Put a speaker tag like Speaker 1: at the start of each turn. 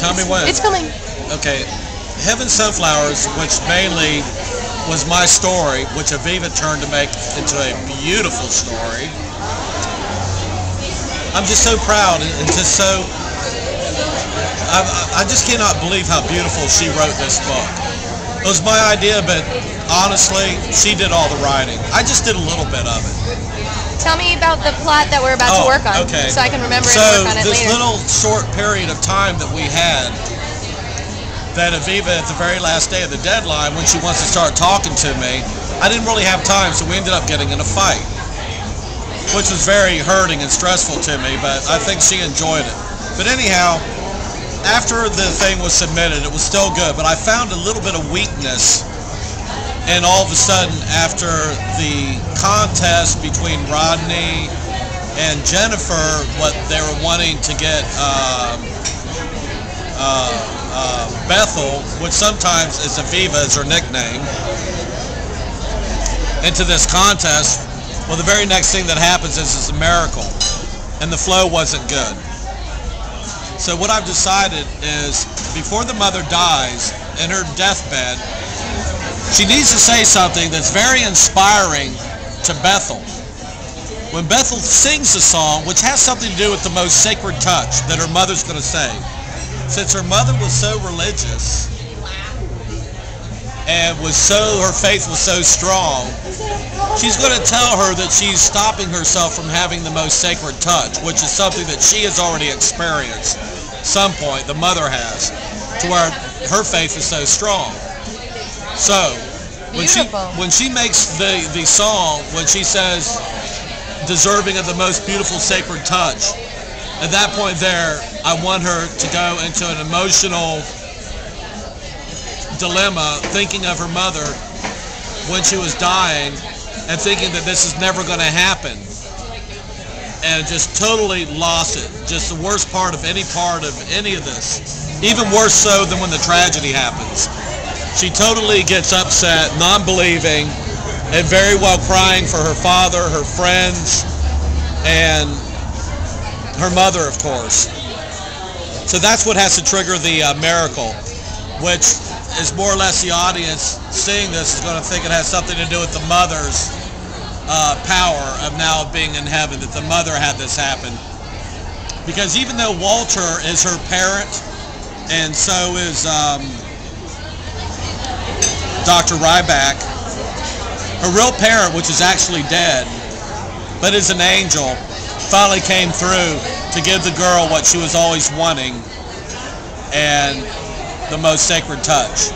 Speaker 1: Tell me when.
Speaker 2: It's coming.
Speaker 1: Okay. Heaven Sunflowers, which mainly was my story, which Aviva turned to make into a beautiful story. I'm just so proud and just so... I just cannot believe how beautiful she wrote this book. It was my idea, but honestly, she did all the writing. I just did a little bit of it.
Speaker 2: Tell me about the plot that we're about to work on, so I can remember and work on it later.
Speaker 1: So this little short period of time that we had, that Aviva at the very last day of the deadline, when she wants to start talking to me, I didn't really have time, so we ended up getting in a fight, which was very hurting and stressful to me, but I think she enjoyed it. But anyhow, after the thing was submitted, it was still good, but I found a little bit of weakness. And all of a sudden, after the contest between Rodney and Jennifer, what they were wanting to get Bethel, which sometimes is Aviva, is her nickname, into this contest, well, the very next thing that happens is a miracle, and the flow wasn't good. So what I've decided is, before the mother dies, in her deathbed, she needs to say something that's very inspiring to Bethel. When Bethel sings the song, which has something to do with the most sacred touch that her mother's going to say, since her mother was so religious and her faith was so strong, she's going to tell her that she's stopping herself from having the most sacred touch, which is something that she has already experienced. Some point, the mother has, to where her faith is so strong. So, when she makes the song, when she says, deserving of the most beautiful sacred touch, at that point there, I want her to go into an emotional dilemma, thinking of her mother when she was dying, and thinking that this is never going to happen. And just totally lost it. Just the worst part of any of this. Even worse so than when the tragedy happens. She totally gets upset, non-believing, and very well crying for her father, her friends, and her mother, of course. So that's what has to trigger the miracle, which is more or less the audience seeing this is going to think it has something to do with the mother's power of now being in heaven, that the mother had this happen. Because even though Walter is her parent, and so is Dr. Ryback, her real parent, which is actually dead, but is an angel, finally came through to give the girl what she was always wanting, and the most sacred touch.